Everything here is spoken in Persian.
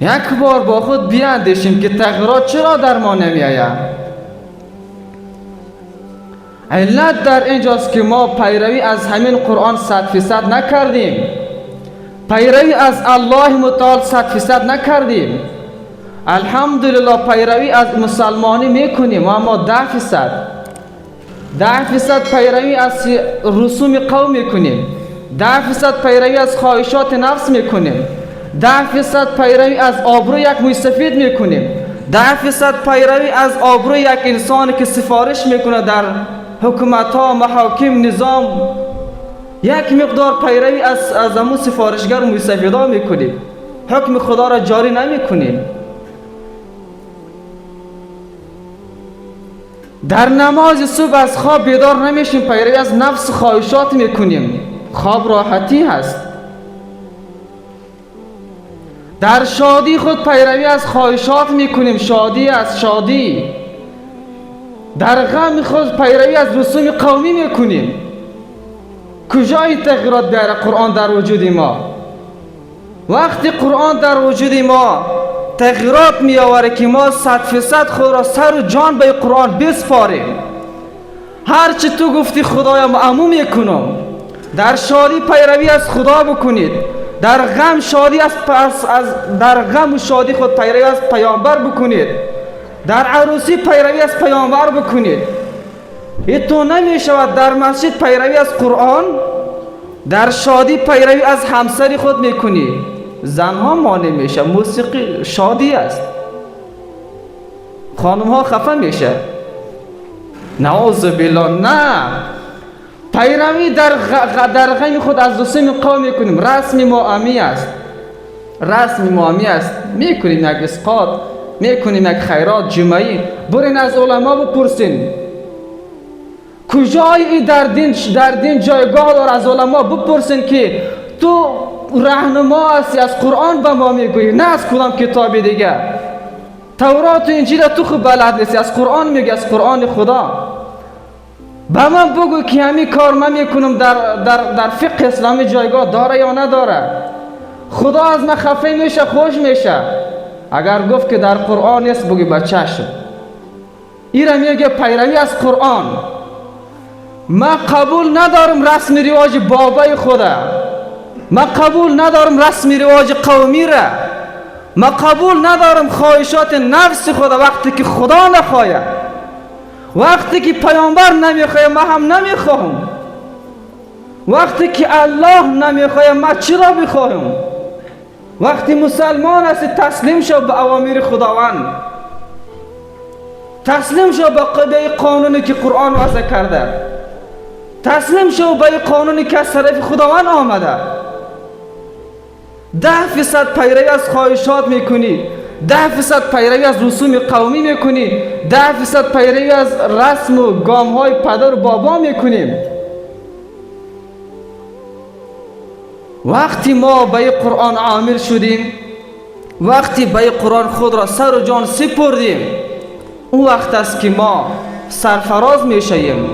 یک بار با خود بیاندیشیم که تغییرات چرا در ما نمی آید. علت در اینجاست که ما پیروی از همین قرآن 100% نکردیم، پیروی از الله متعال 100% نکردیم. الحمدلله پیروی از مسلمانی میکنیم اما 10% پیروی از رسوم قوم میکنیم، 10% پیروی از خواهشات نفس میکنیم، 10% پیروی از آبرو یک موی سفید میکنیم، 10% پیروی از آبرو یک انسانی که سفارش میکنه در حکومت ها، محاکم، نظام، یک مقدار پیروی از امون سفارشگر موی سفیدا میکنیم، حکم خدا را جاری نمیکنیم. در نماز صبح از خواب بیدار نمیشیم، پیروی از نفس خواهشات میکنیم، خواب راحتی هست. در شادی خود پیروی از خواهشات میکنیم، شادی از شادی. در غم خود پیروی از رسوم قومی میکنیم. کجای تغییرات در قرآن در وجود ما؟ وقتی قرآن در وجود ما تغییرات می آورد که ما 100% خود را سر و جان به قرآن بسپاریم. هرچی تو گفتی خدایا ما عموم میکنم. در شادی پیروی از خدا بکنید، در غم شادی در غم و شادی خود پیروی از پیامبر بکنید، در عروسی پیروی از پیامبر بکنید. تو نمی شود در مسجد پیروی از قرآن، در شادی پیروی از همسری خود میکنی. زنها مانع میشه، موسیقی شادی است، خانم ها خفه میشه. نعوذ بالله. نه، پیروی در غم خود از رسوم قوم میکنیم. رسم معامی است، رسم معامی است. میکنیم یک اسقاط، میکنیم یک خیرات جمعی. برین از علما بپرسین کجای در دین جایگاه داره. از علما بپرسین که تو رهنما هستی، از قرآن به ما میگویی، نه از کدام کتابی دیگه. تورات و انجیل تو خوب بلد نیستی، از قرآن میگی، از قرآن خدا. به من بگو که همین کار من میکنم در فقه اسلامی جایگاه داره یا نداره. خدا از من خفه میشه، خوش میشه. اگر گفت که در قرآن نیست بگی بچه شو. ایرا میگه پیروی از قرآن. من قبول ندارم رسم رواج بابای خدا، من قبول ندارم رسم رواج قومی را، من قبول ندارم خواهشات نفس خدا. وقتی که خدا نخواهد، وقتی که پیامبر نمیخواه، من هم نمیخواهم. وقتی که الله نمیخواه، من چرا بخواهم؟ وقتی مسلمان هستی تسلیم شو به اوامر خداوند، تسلیم شو به قانونی که قرآن وضع کرده، تسلیم شو به قانونی که از طرف خداوند آمده. 10% پیروی از خواهشات میکنی، 10% پیروی از رسوم قومی میکنی، 10% پیروی از رسم و گام های پدر و بابا میکنیم. وقتی ما به قرآن عامل شدیم، وقتی به قرآن خود را سر و جان سپردیم، اون وقت است که ما سرفراز میشیم.